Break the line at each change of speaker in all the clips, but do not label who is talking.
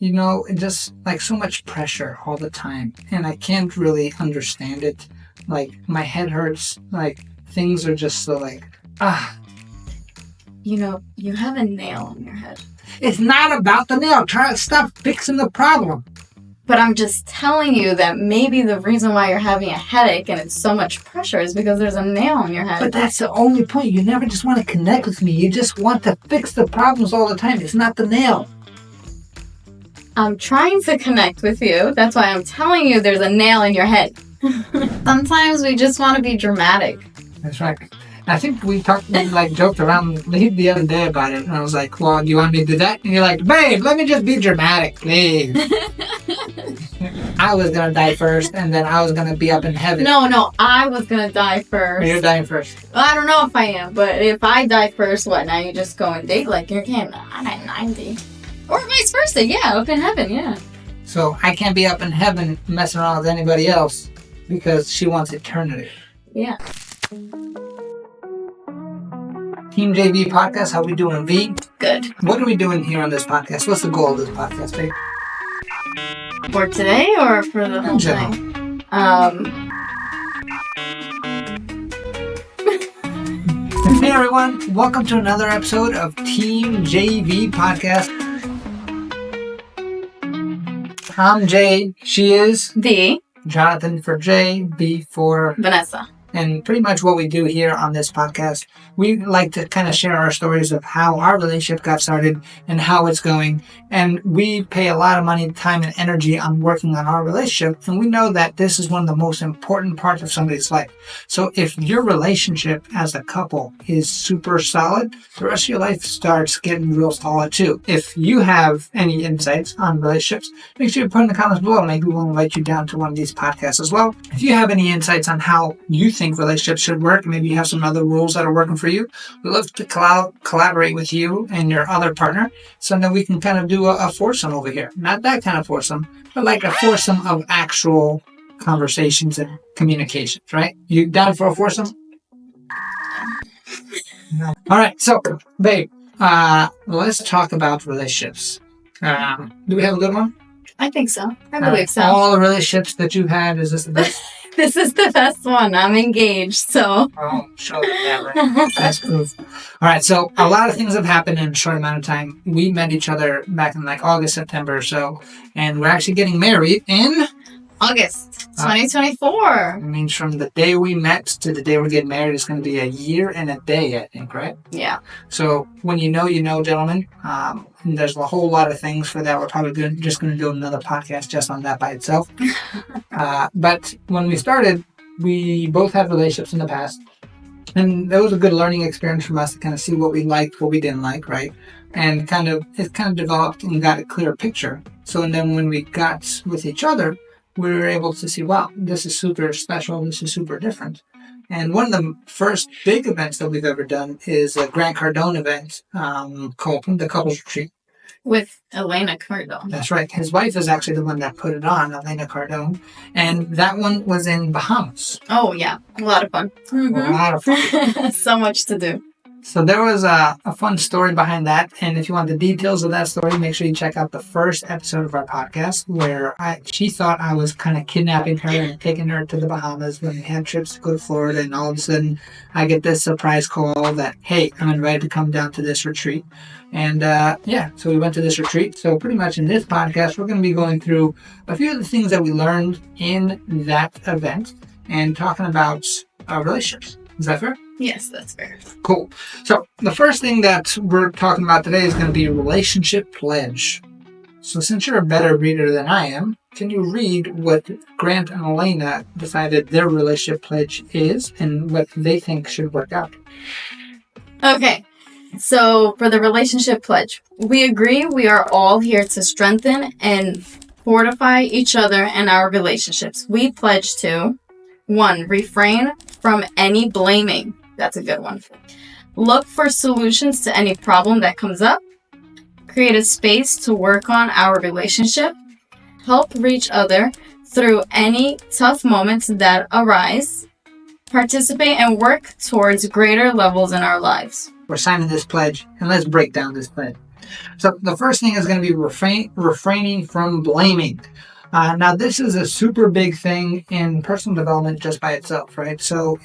It's just like so much pressure all the time. And I can't really understand it. Like, my head hurts. Like, things are just so like,
You have a nail in your head.
It's not about the nail. Try to stop fixing the problem.
But I'm just telling you that maybe the reason why you're having a headache and it's so much pressure is because there's a nail in your head.
But that's the only point. You never just want to connect with me. You just want to fix the problems all the time. It's not the nail.
I'm trying to connect with you. That's why I'm telling you there's a nail in your head. Sometimes we just want to be dramatic.
That's right. I think we joked around the other day about it. And I was like, well, do you want me to do that? And you're like, babe, let me just be dramatic, please. I was going to die first, and then I was going to be up in heaven.
No, I was going to die first.
You're dying first.
Well, I don't know if I am, but if I die first, what, now you just go and date like you're getting I'm at 90? Or vice versa, yeah, up in heaven, yeah.
So I can't be up in heaven messing around with anybody else because she wants eternity.
Yeah.
Team J&V Podcast, how we doing, V?
Good.
What are we doing here on this podcast? What's the goal of this podcast, babe?
For today or for the whole thing?
Hey everyone, welcome to another episode of Team J&V Podcast. I'm Jay, she is
V.
Jonathan for Jay, B for
Vanessa.
And pretty much what we do here on this podcast, we like to kind of share our stories of how our relationship got started and how it's going. And we pay a lot of money, time, and energy on working on our relationship. And we know that this is one of the most important parts of somebody's life. So if your relationship as a couple is super solid, the rest of your life starts getting real solid too. If you have any insights on relationships, make sure you put in the comments below. Maybe we'll invite you down to one of these podcasts as well. If you have any insights on how you think relationships should work, maybe you have some other rules that are working for you, we'd love to collaborate with you and your other partner so that we can kind of do a foursome over here. Not that kind of foursome, but like a foursome of actual conversations and communications, right? You down for a foursome? No. All right, so babe, let's talk about relationships. Do we have a good one?
I think so. I believe so.
All the relationships that you've had, is this the best?
This is the best one. I'm engaged, so.
Oh, show that, right? That's proof. All right, so a lot of things have happened in a short amount of time. We met each other back in like August, September or so, and we're actually getting married in
August 2024.
I mean, from the day we met to the day we're getting married, it's going to be a year and a day, I think, right?
Yeah.
So when you know, gentlemen. And there's a whole lot of things for that. We're probably just going to do another podcast just on that by itself. But when we started, we both had relationships in the past. And that was a good learning experience for us to kind of see what we liked, what we didn't like, right? And it kind of developed and got a clear picture. So and then when we got with each other, we were able to see, wow, this is super special. This is super different. And one of the first big events that we've ever done is a Grant Cardone event called the Couples Retreat.
With Elena Cardone.
That's right. His wife is actually the one that put it on, Elena Cardone. And that one was in Bahamas.
Oh, yeah. A lot of fun. Mm-hmm.
A lot of fun.
So much to do.
So there was a fun story behind that. And if you want the details of that story, make sure you check out the first episode of our podcast where she thought I was kind of kidnapping her and taking her to the Bahamas when we had trips to go to Florida. And all of a sudden, I get this surprise call that, hey, I'm invited to come down to this retreat. And so we went to this retreat. So pretty much in this podcast, we're going to be going through a few of the things that we learned in that event and talking about our relationships. Is that fair?
Yes, that's fair.
Cool. So the first thing that we're talking about today is going to be a relationship pledge. So since you're a better reader than I am, can you read what Grant and Elena decided their relationship pledge is and what they think should work out?
Okay. So for the relationship pledge, we agree we are all here to strengthen and fortify each other and our relationships. We pledge to 1. Refrain from any blaming. That's a good one. Look for solutions to any problem that comes up. Create a space to work on our relationship. Help each other through any tough moments that arise. Participate and work towards greater levels in our lives.
We're signing this pledge, and let's break down this pledge. So the first thing is going to be refraining from blaming. Now, this is a super big thing in personal development just by itself, right? So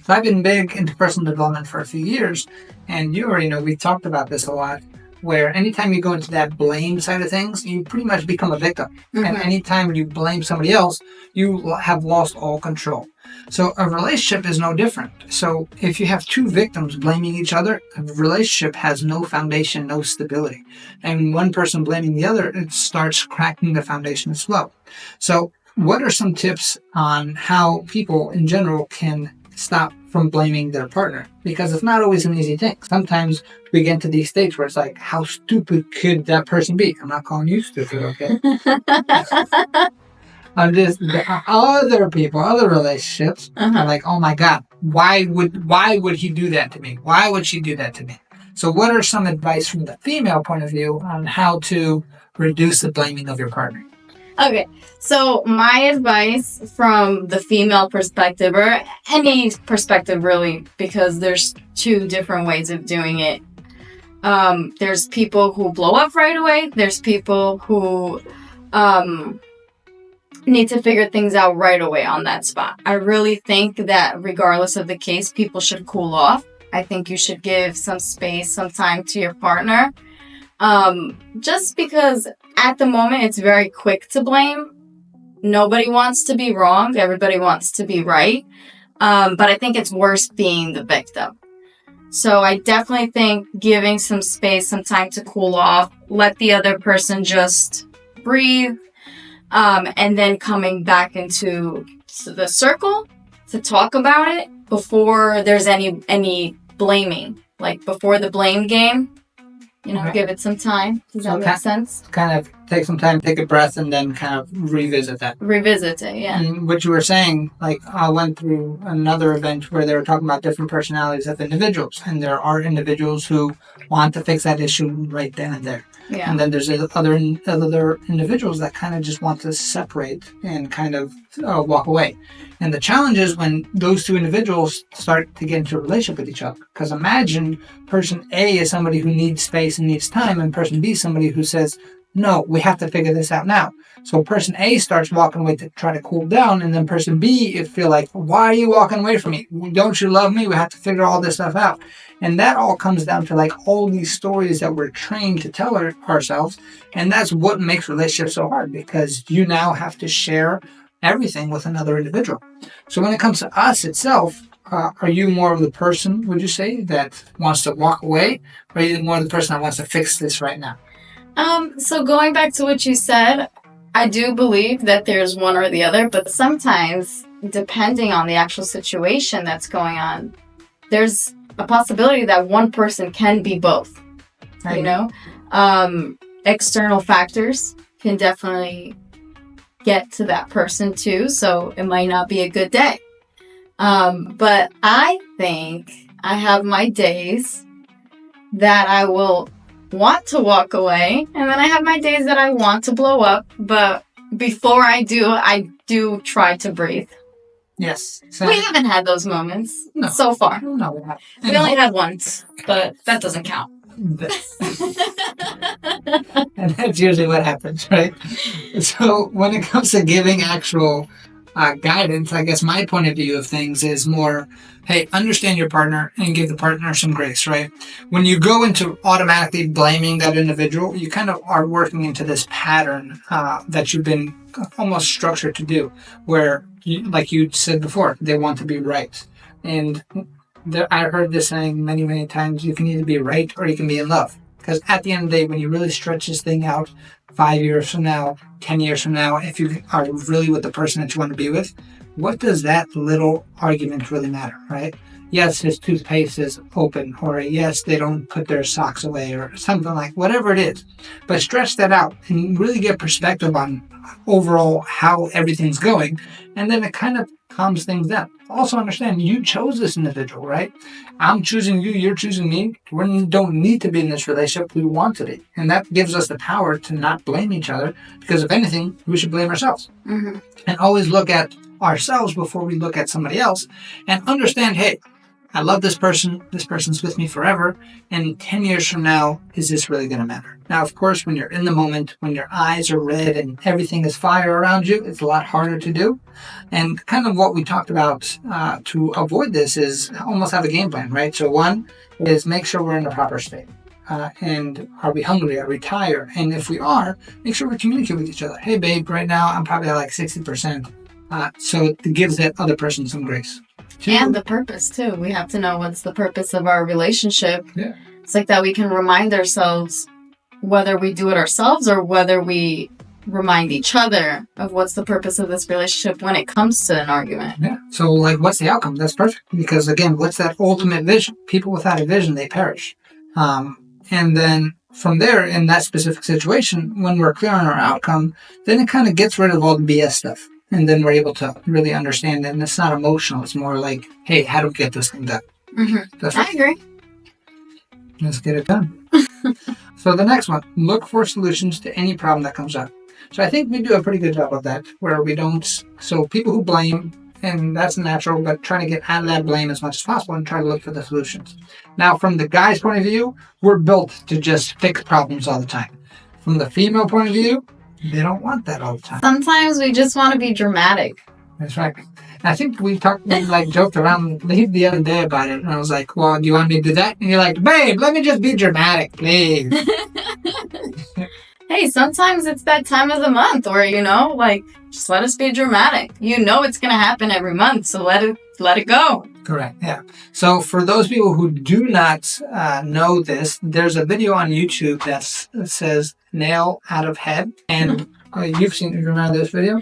I've been big into personal development for a few years, and you already know we talked about this a lot, where anytime you go into that blame side of things, you pretty much become a victim.
Mm-hmm.
And anytime you blame somebody else, you have lost all control. So a relationship is no different. So if you have two victims blaming each other, a relationship has no foundation, no stability. And one person blaming the other, it starts cracking the foundation as well. So what are some tips on how people in general can stop from blaming their partner? Because it's not always an easy thing. Sometimes we get to these states where it's like, how stupid could that person be? I'm not calling you stupid, okay? I'm just the other people, other relationships are like, oh my God, why would he do that to me? Why would she do that to me? So what are some advice from the female point of view on how to reduce the blaming of your partner?
Okay, so my advice from the female perspective, or any perspective really, because there's two different ways of doing it. There's people who blow up right away. There's people who need to figure things out right away on that spot. I really think that regardless of the case, people should cool off. I think you should give some space, some time to your partner. Just because at the moment it's very quick to blame. Nobody wants to be wrong. Everybody wants to be right. But I think it's worse being the victim. So I definitely think giving some space, some time to cool off, let the other person just breathe, and then coming back into the circle to talk about it before there's any blaming, like before the blame game. Give it some time. Does that make sense?
Kind of take some time, take a breath, and then kind of revisit that.
Revisit it, yeah.
And what you were saying, like I went through another event where they were talking about different personalities of individuals, and there are individuals who want to fix that issue right then and there.
Yeah.
And then there's other individuals that kind of just want to separate and kind of walk away. And the challenge is when those two individuals start to get into a relationship with each other. Because imagine person A is somebody who needs space and needs time, and person B is somebody who says, no, we have to figure this out now. So person A starts walking away to try to cool down, and then person B feel like, why are you walking away from me? Don't you love me? We have to figure all this stuff out. And that all comes down to like all these stories that we're trained to tell ourselves. And that's what makes relationships so hard, because you now have to share everything with another individual. So when it comes to us itself, are you more of the person, would you say, that wants to walk away? Or are you more of the person that wants to fix this right now?
So going back to what you said, I do believe that there's one or the other, but sometimes, depending on the actual situation that's going on, there's a possibility that one person can be both. External factors can definitely get to that person too, so it might not be a good day. But I think I have my days that I will want to walk away, and then I have my days that I want to blow up, but before I do try to breathe.
Yes.
We haven't had those moments so far.
No, we haven't.
We only had once, but that doesn't count.
And that's usually what happens, right? So when it comes to giving actual guidance, I guess my point of view of things is more, hey, understand your partner and give the partner some grace, right? When you go into automatically blaming that individual, you kind of are working into this pattern that you've been almost structured to do, where, like you said before, they want to be right. And I heard this saying many, many times, you can either be right or you can be in love. Because at the end of the day, when you really stretch this thing out 5 years from now, 10 years from now, if you are really with the person that you want to be with, what does that little argument really matter, right? Yes, his toothpaste is open, or yes, they don't put their socks away, or something like whatever it is. But stretch that out and really get perspective on overall how everything's going, and then it kind of calms things down. Also understand, you chose this individual, right? I'm choosing you, you're choosing me. We don't need to be in this relationship, we want to be. And that gives us the power to not blame each other, because if anything, we should blame ourselves. Mm-hmm. And always look at ourselves before we look at somebody else, and understand, hey, I love this person. This person's with me forever. And 10 years from now, is this really going to matter? Now, of course, when you're in the moment, when your eyes are red and everything is fire around you, it's a lot harder to do. And kind of what we talked about to avoid this is almost have a game plan, right? So one is make sure we're in the proper state. And are we hungry? Are we tired? And if we are, make sure we communicate with each other. Hey, babe, right now I'm probably at like 60%. So it gives that other person some grace.
And the purpose, too. We have to know what's the purpose of our relationship.
Yeah.
It's like that we can remind ourselves, whether we do it ourselves or whether we remind each other of what's the purpose of this relationship when it comes to an argument.
Yeah. So, like, what's the outcome? That's perfect. Because, again, what's that ultimate vision? People without a vision, they perish. And then from there, in that specific situation, when we're clear on our outcome, then it kind of gets rid of all the BS stuff. And then we're able to really understand it. And it's not emotional. It's more like, hey, how do we get this thing done?
Mm-hmm. I agree.
Let's get it done. So the next one, look for solutions to any problem that comes up. So I think we do a pretty good job of that, where we don't, so people who blame, and that's natural, but trying to get out of that blame as much as possible and try to look for the solutions. Now, from the guy's point of view, we're built to just fix problems all the time. From the female point of view, they don't want that all the time.
Sometimes we just want to be dramatic.
That's right. I think we joked around the other day about it, and I was like, well, do you want me to do that? And you're like, babe, let me just be dramatic, please.
Hey, sometimes it's that time of the month where, just let us be dramatic. It's going to happen every month, so let it go.
Correct, yeah. So for those people who do not know this, there's a video on YouTube that says nail out of head. And you remember this video?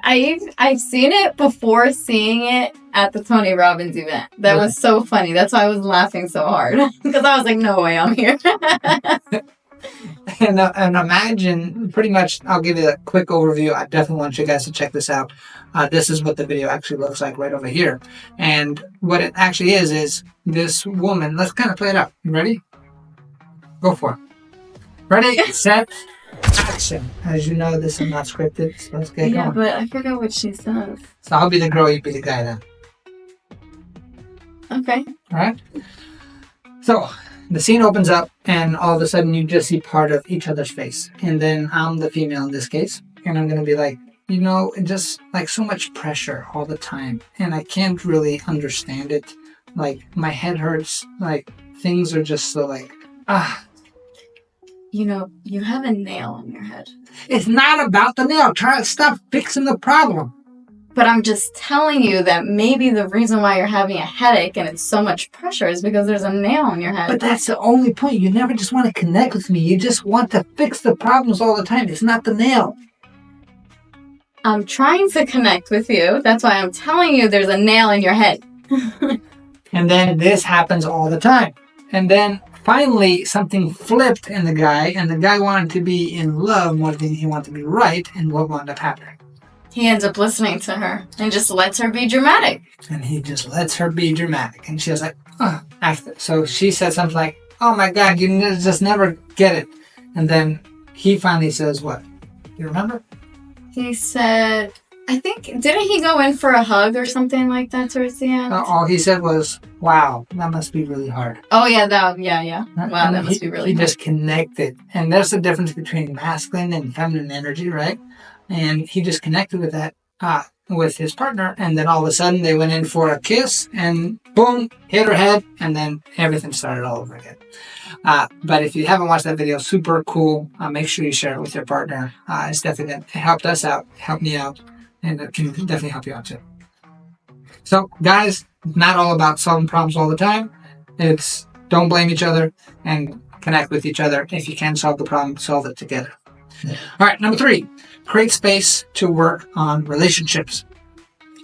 I've seen it before seeing it at the Tony Robbins event. That was so funny. That's why I was laughing so hard. Because I was like, no way, I'm here.
And imagine, pretty much, I'll give you a quick overview. I definitely want you guys to check this out. This is what the video actually looks like right over here. And what it actually is this woman, let's kind of play it out. You ready? Go for it. Ready, set, action. As you know, this is not scripted, so let's get going.
Yeah, but I forgot what she says.
So I'll be the girl, you be the guy then.
Okay.
All right. So the scene opens up, and all of a sudden you just see part of each other's face. And then I'm the female in this case, and I'm going to be like, just like so much pressure all the time. And I can't really understand it. Like, my head hurts. Like, things are just so like,
You have a nail on your head.
It's not about the nail. Try to stop fixing the problem.
But I'm just telling you that maybe the reason why you're having a headache and it's so much pressure is because there's a nail on your head.
But that's the only point. You never just want to connect with me. You just want to fix the problems all the time. It's not the nail.
I'm trying to connect with you. That's why I'm telling you there's a nail in your head.
And then this happens all the time. And then finally something flipped in the guy, and the guy wanted to be in love more than he wanted to be right. And what wound up happening?
He ends up listening to her and just lets her be dramatic.
And he just lets her be dramatic. And she was like, so she said something like, oh my God, you just never get it. And then he finally says what? You remember?
He said, didn't he go in for a hug or something like that towards the end?
All he said was, wow, that must be really hard.
Oh, yeah, yeah. Wow, that must be really hard.
He just connected. And there's a difference between masculine and feminine energy, right? And he just connected with that, with his partner. And then all of a sudden they went in for a kiss and boom, hit her head. And then everything started all over again. But if you haven't watched that video, super cool. Make sure you share it with your partner. It's definitely it helped us out, helped me out, and it can definitely help you out too. So guys, it's not all about solving problems all the time. It's don't blame each other and connect with each other. If you can solve the problem, solve it together. All right, number 3, create space to work on relationships.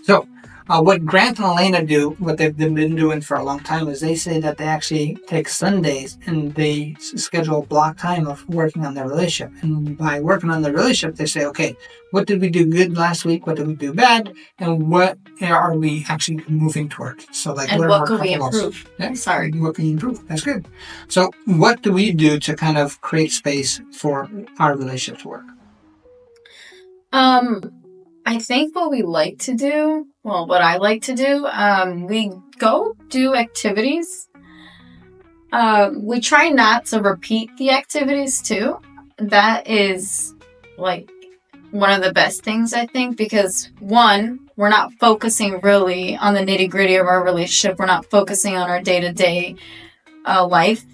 So what Grant and Elena do, what they've been doing for a long time, is they say that they actually take Sundays and they schedule a block time of working on their relationship. And by working on their relationship, they say, okay, what did we do good last week? What did we do bad? And what are we actually moving toward? So, like,
and what can we improve?
Yeah?
Sorry.
What can we improve? That's good. So what do we do to kind of create space for our relationship to work?
I think what we like to do, well, what I like to do, we go do activities. We try not to repeat the activities too. That is like one of the best things, I think, because one, we're not focusing really on the nitty gritty of our relationship. We're not focusing on our day-to-day life.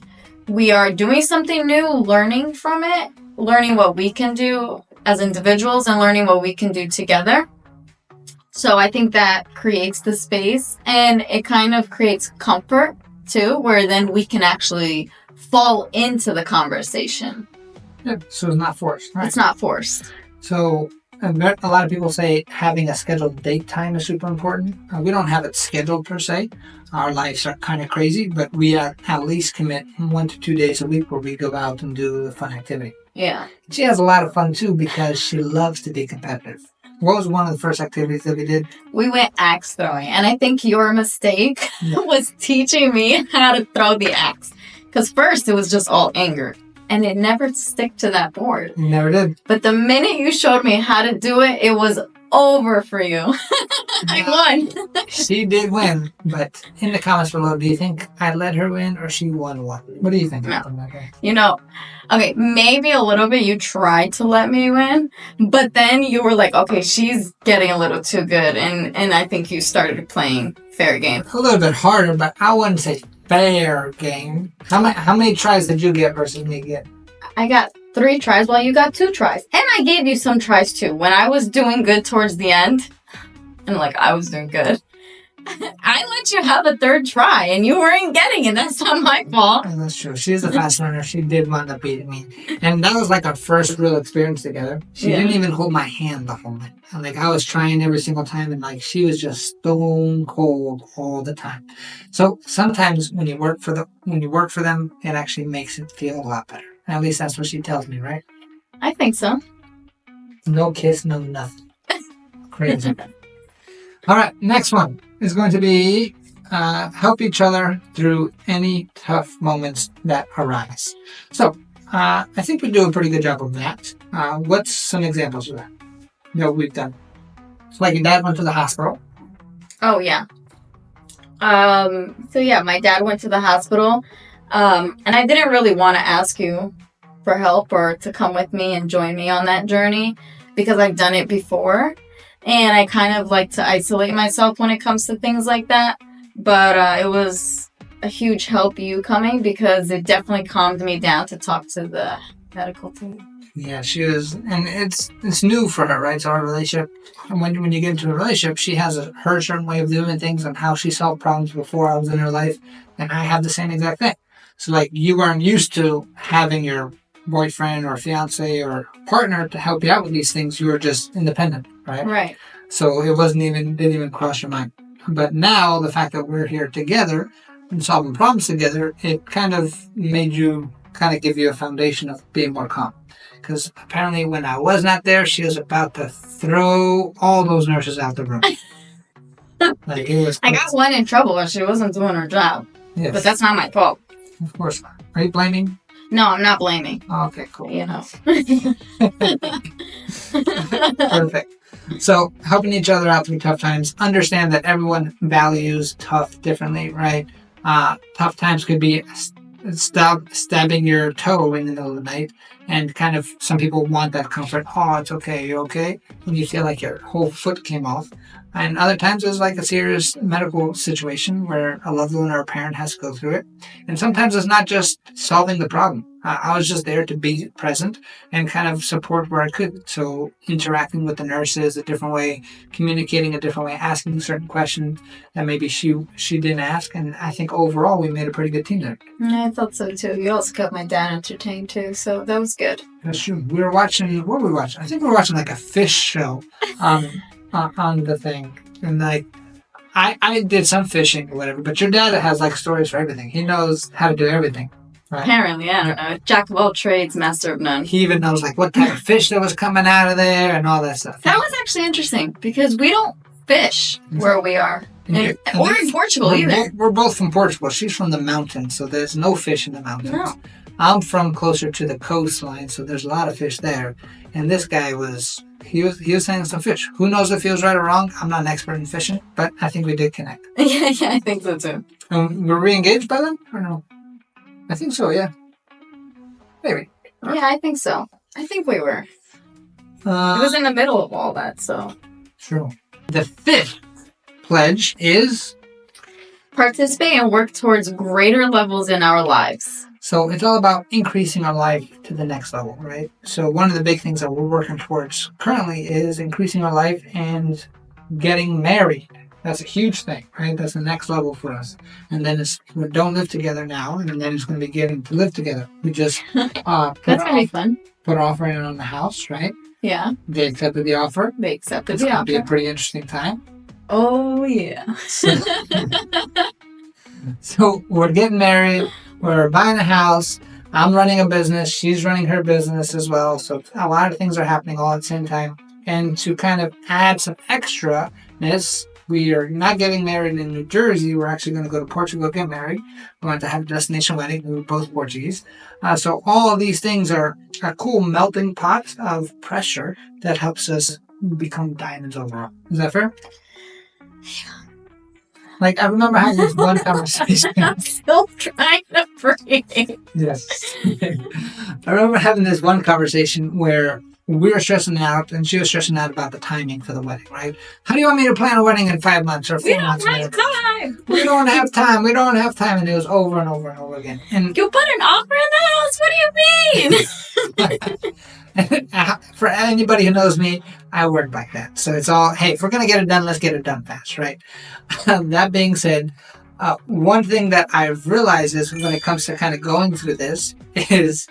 We are doing something new, learning from it, learning what we can do as individuals and learning what we can do together. So I think that creates the space, and it kind of creates comfort too, where then we can actually fall into the conversation.
Yeah, so it's not forced. Right?
It's not forced.
So a lot of people say having a scheduled date time is super important. We don't have it scheduled per se. Our lives are kind of crazy, but we at least commit 1 to 2 days a week where we go out and do a fun activity.
Yeah.
She has a lot of fun too because she loves to be competitive. What was one of the first activities that we did?
We went axe throwing, and I think your mistake was teaching me how to throw the axe. Because first it was just all anger, and it never stuck to that board.
Never did.
But the minute you showed me how to do it, it was over for you. I won.
She did win, but in the comments below, do you think I let her win or she won one? What do you think?
No. You know, okay, maybe a little bit you tried to let me win, but then you were like, okay, she's getting a little too good, and I think you started playing fair game.
A little bit harder, but I wouldn't say fair game. How many tries did you get versus me get?
I got 3 tries while you got 2 tries. And I gave you some tries too. When I was doing good towards the end, and like I was doing good, I let you have a 3rd try and you weren't getting it. That's not my fault.
Oh, that's true. She's a fast learner. She did wind up beating me. And that was like our first real experience together. She didn't even hold my hand the whole night. Like I was trying every single time and like she was just stone cold all the time. So sometimes when you work for them, it actually makes it feel a lot better. At least that's what she tells me, right?
I think so.
No kiss, no nothing. Crazy. All right, next one is going to be help each other through any tough moments that arise. So I think we do a pretty good job of that. What's some examples of that we've done? So like your dad went to the hospital.
Oh, yeah. So yeah, my dad went to the hospital. And I didn't really want to ask you for help or to come with me and join me on that journey because I've done it before. And I kind of like to isolate myself when it comes to things like that. But it was a huge help you coming because it definitely calmed me down to talk to the medical team.
Yeah, she was, and it's new for her, right? So our relationship, and when you get into a relationship, she has her certain way of doing things and how she solved problems before I was in her life. And I have the same exact thing. So, like, you weren't used to having your boyfriend or fiance or partner to help you out with these things. You were just independent, right?
Right.
So it didn't even cross your mind. But now, the fact that we're here together and solving problems together, it kind of made you give you a foundation of being more calm. Because apparently when I was not there, she was about to throw all those nurses out the room. Like, it was crazy.
I got one in trouble when she wasn't doing her job.
Yes.
But that's not my fault.
Of course not. Are you blaming?
No, I'm not blaming.
Okay, cool.
You know.
Perfect. So, helping each other out through tough times. Understand that everyone values tough differently, right? Tough times could be stabbing your toe in the middle of the night, and kind of some people want that comfort. Oh, it's okay, you're okay. When you feel like your whole foot came off. And other times it's like a serious medical situation where a loved one or a parent has to go through it. And sometimes it's not just solving the problem. I was just there to be present and kind of support where I could. So interacting with the nurses a different way, communicating a different way, asking certain questions that maybe she didn't ask. And I think overall we made a pretty good team there.
Yeah, I thought so too. You also kept my dad entertained too, so that was good.
That's true. We were watching, what were we watching? I think we were watching like a fish show on the thing. And like, I did some fishing or whatever, but your dad has like stories for everything. He knows how to do everything. Right?
Apparently, I don't know. Jack of all trades, master of none.
He even knows like what type of fish that was coming out of there and all that stuff.
That was actually interesting because we don't fish where we are. Or in Portugal either.
We're both from Portugal. She's from the mountains, so there's no fish in the mountains.
No.
I'm from closer to the coastline, so there's a lot of fish there. And this guy was he was saying some fish. Who knows if he was right or wrong? I'm not an expert in fishing, but I think we did connect.
Yeah, I think so too.
Were we engaged by then or no? I think so. Yeah, maybe.
Yeah, I think so. I think we were. It was in the middle of all that, so.
True. The fifth pledge is
participate and work towards greater levels in our lives.
So it's all about increasing our life to the next level, right? So one of the big things that we're working towards currently is increasing our life and getting married. That's a huge thing, right? That's the next level for us. And then we don't live together now, and then it's going to be getting to live together. We just
that's going to be fun.
Put an offer in on the house, right?
Yeah.
They accepted the offer.
They accepted
it's
the offer.
It's going to be a pretty interesting time.
Oh, yeah.
So we're getting married. We're buying a house. I'm running a business. She's running her business as well. So a lot of things are happening all at the same time. And to kind of add some extraness, we are not getting married in New Jersey. We're actually going to go to Portugal to get married. We're going to have a destination wedding. We're both Portuguese. So all of these things are a cool melting pot of pressure that helps us become diamonds overall. Is that fair?
Yeah.
Like, I remember having this one conversation.
I'm still trying to breathe.
Yes. I remember having this one conversation where we were stressing out, and she was stressing out about the timing for the wedding, right? How do you want me to plan a wedding in 5 months or 4 months?
We don't have time.
We don't have time. We don't have time. And it was over and over and over again. And
you put an offer in the house? What do you mean?
For anybody who knows me, I work like that. So it's all, hey, if we're going to get it done, let's get it done fast, right? That being said, one thing that I've realized is when it comes to kind of going through this is,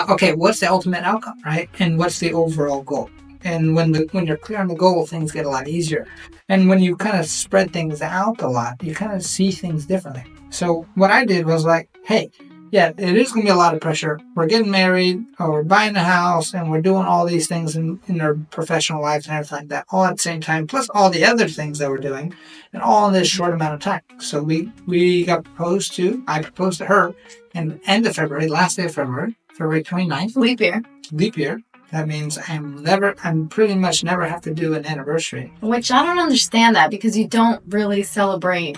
okay, what's the ultimate outcome, right? And what's the overall goal? And when you're clear on the goal, things get a lot easier. And when you kind of spread things out a lot, you kind of see things differently. So what I did was like, hey, yeah, it is going to be a lot of pressure. We're getting married, or we're buying a house, and we're doing all these things in our professional lives and everything like that, all at the same time, plus all the other things that we're doing, and all in this short amount of time. So we got proposed to, I proposed to her in the end of February, last day of February 29th.
Leap year.
Leap year. That means I'm pretty much never have to do an anniversary.
Which I don't understand that, because you don't really celebrate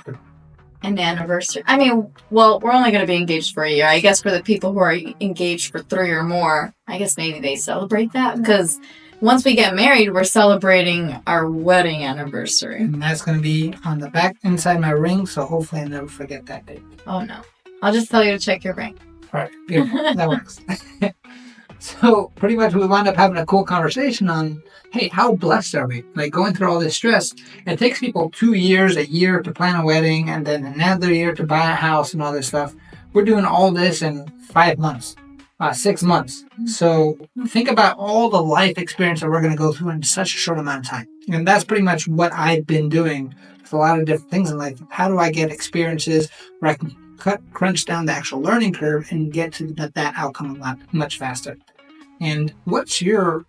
an anniversary. I mean, well, we're only going to be engaged for a year. I guess for the people who are engaged for 3 or more, I guess maybe they celebrate that, because once we get married, we're celebrating our wedding anniversary.
And that's going to be on the back inside my ring, so hopefully I'll never forget that date.
Oh, no. I'll just tell you to check your ring.
All right. Beautiful. That works. So pretty much we wound up having a cool conversation on, hey, how blessed are we? Like going through all this stress. It takes people 2 years, a year to plan a wedding, and then another year to buy a house and all this stuff. We're doing all this in 5 months, 6 months. So think about all the life experience that we're going to go through in such a short amount of time. And that's pretty much what I've been doing with a lot of different things in life. How do I get experiences where I can crunch down the actual learning curve and get to that outcome much faster? And what's your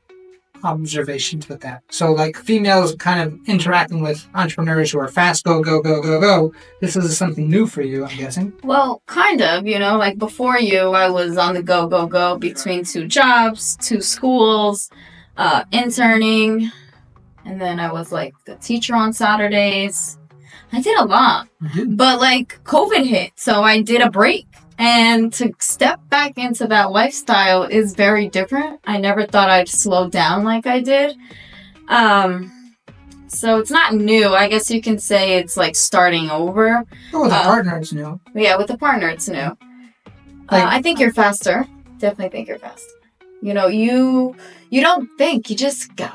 observations with that? So like females kind of interacting with entrepreneurs who are fast, go, go, go, go, go. This is something new for you, I'm guessing.
Well, kind of, like before you, I was on the go, go, go between 2 jobs, 2 schools, interning. And then I was like the teacher on Saturdays. I did a lot, but like COVID hit. So I did a break. And to step back into that lifestyle is very different. I never thought I'd slow down like I did. So it's not new. I guess you can say it's like starting over.
Oh, with a partner, it's new.
Yeah, with a partner, it's new. I think you're faster. Definitely think you're faster. You don't think, you just go.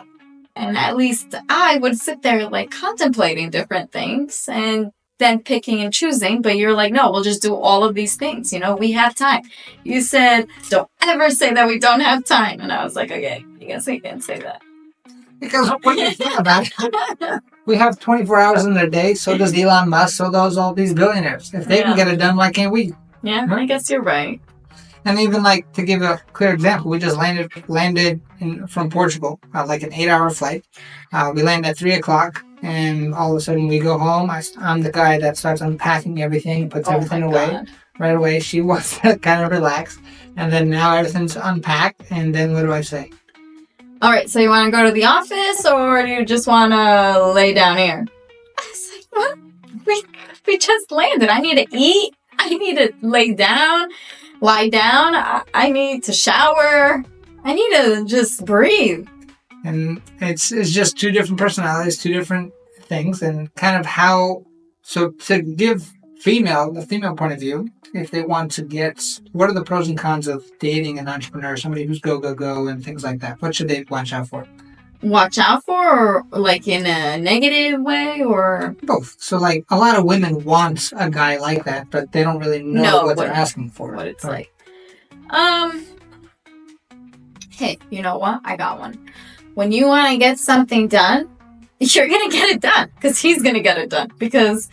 And at least I would sit there like contemplating different things and then picking and choosing, but you're like, no, we'll just do all of these things. We have time. You said, don't ever say that we don't have time. And I was like, okay, I guess I can't say that.
Because when you think about it, we have 24 hours in their day, so does Elon Musk, so does all these billionaires. If they can get it done, why can't we?
Yeah, right? I guess you're right.
And even like, to give a clear example, we just landed from Portugal, like an 8-hour flight. We landed at 3 o'clock. And all of a sudden we go home. I'm the guy that starts unpacking everything, puts everything away right away. She wants to kind of relax. And then now everything's unpacked. And then what do I say?
all right, so you want to go to the office or do you just want to lay down here? I was like, what? We just landed. I need to eat. I need to lie down. I need to shower. I need to just breathe.
And it's just two different personalities, two different things, and kind of how. So to give the female point of view, if they want to get, what are the pros and cons of dating an entrepreneur, somebody who's go, and things like that? What should they watch out for?
Watch out for, or like in a negative way, or?
Both. So like a lot of women want a guy like that, but they don't really know what they're asking for.
What it's like. Hey, you know what? I got one. When you want to get something done, you're going to get it done because he's going to get it done. Because,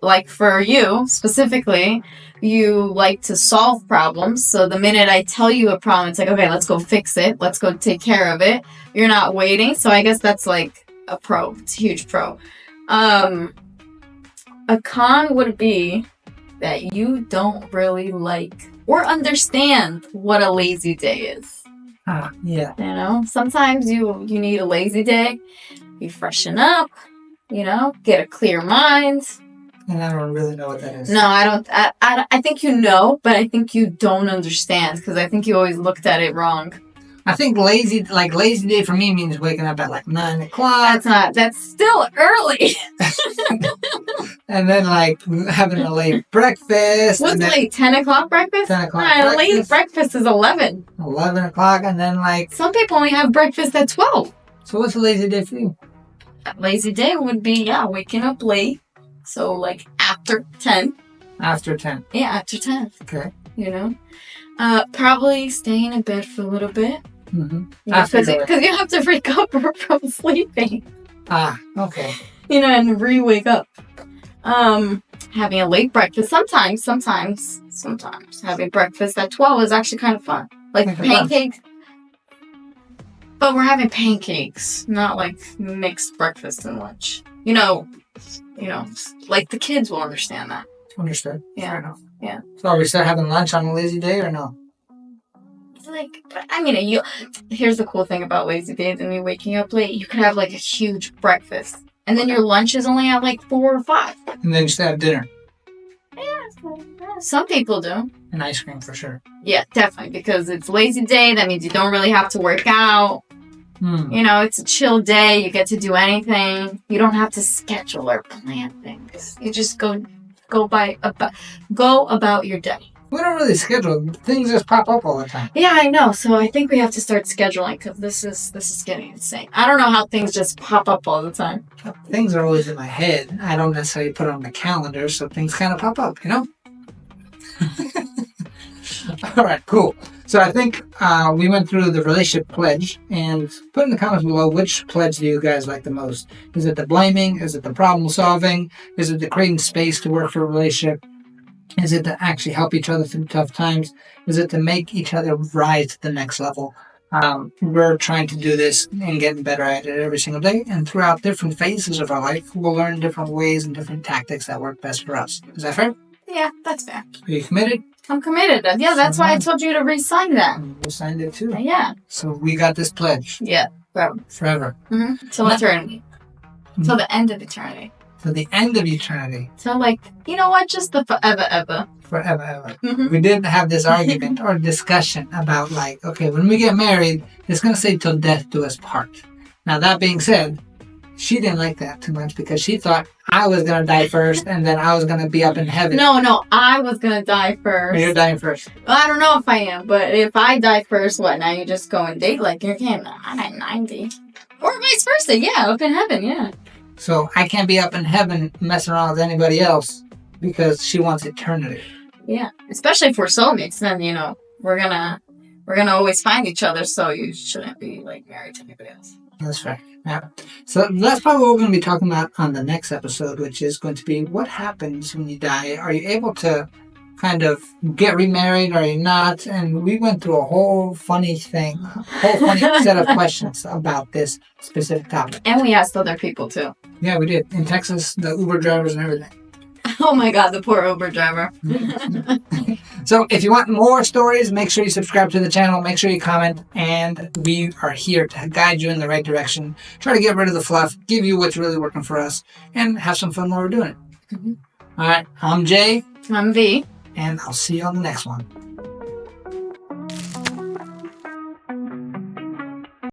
like for you specifically, you like to solve problems. So the minute I tell you a problem, it's like, okay, let's go fix it. Let's go take care of it. You're not waiting. So I guess that's like a pro. It's a huge pro. A con would be that you don't really like or understand what a lazy day is.
Yeah.
You know, sometimes you need a lazy day. You freshen up, get a clear mind.
And I don't really know what that is.
No, I don't. I think you know, but I think you don't understand because I think you always looked at it wrong.
I think lazy day for me means waking up at like 9 o'clock.
That's still early.
And then like having a late breakfast.
What's late? 10 o'clock breakfast?
10 o'clock
late breakfast is 11.
11 o'clock and then like...
Some people only have breakfast at 12.
So what's a lazy day for you?
A lazy day would be, waking up late. So like after 10.
After 10.
Yeah, after 10.
Okay.
Probably staying in bed for a little bit.
Mm-hmm.
Because you have to recover from sleeping.
Okay.
And re-wake up. Having a late breakfast. Sometimes having breakfast at 12 is actually kind of fun. Like pancakes. But we're having pancakes, not like mixed breakfast and lunch. Like the kids will understand that.
Understood.
Yeah.
Fair enough.
Yeah.
So are we still having lunch on a lazy day or no?
Here's the cool thing about lazy days and you waking up late. You could have like a huge breakfast. And then your lunch is only at like 4 or 5.
And then you still have dinner.
Yeah, some people do.
And ice cream for sure.
Yeah, definitely. Because it's lazy day. That means you don't really have to work out. It's a chill day. You get to do anything. You don't have to schedule or plan things. You just go about your day.
We don't really schedule. Things just pop up all the time.
Yeah, I know. So I think we have to start scheduling because this is getting insane. I don't know how things just pop up all the time.
Things are always in my head. I don't necessarily put it on the calendar, so things kind of pop up, All right, cool. So I think we went through the relationship pledge, and put in the comments below which pledge do you guys like the most. Is it the blaming? Is it the problem solving? Is it the creating space to work for a relationship? Is it to actually help each other through tough times? Is it to make each other rise to the next level? We're trying to do this and getting better at it every single day. And throughout different phases of our life, we'll learn different ways and different tactics that work best for us. Is that fair?
Yeah, that's fair.
Are you committed?
I'm committed. Yeah, that's why I told you to re-sign that.
We signed it too.
Yeah.
So we got this pledge.
Yeah, forever.
Forever.
Mm-hmm. Till eternity. Till the end of eternity.
To the end of eternity.
So, just the forever, ever.
Forever, ever.
Mm-hmm.
We did have this argument or discussion about, when we get married, it's going to say till death do us part. Now, that being said, she didn't like that too much because she thought I was going to die first and then I was going to be up in heaven.
No, I was going to die first.
You're dying first.
Well, I don't know if I am, but if I die first, what, now you just go and date like you're I'm at 90. Or vice versa, yeah, up in heaven, yeah.
So I can't be up in heaven messing around with anybody else because she wants eternity.
Yeah, especially if we're soulmates, then we're gonna always find each other. So you shouldn't be married to anybody else.
That's fair. Yeah. So that's probably what we're going to be talking about on the next episode, which is going to be what happens when you die. Are you able to kind of get remarried? Are you not? And we went through a whole funny set of questions about this specific topic.
And we asked other people too.
Yeah, we did. In Texas, the Uber drivers and everything.
Oh my God, the poor Uber driver.
So if you want more stories, make sure you subscribe to the channel, make sure you comment, and we are here to guide you in the right direction, try to get rid of the fluff, give you what's really working for us, and have some fun while we're doing it. All right, I'm Jay.
I'm V.
And I'll see you on the next one.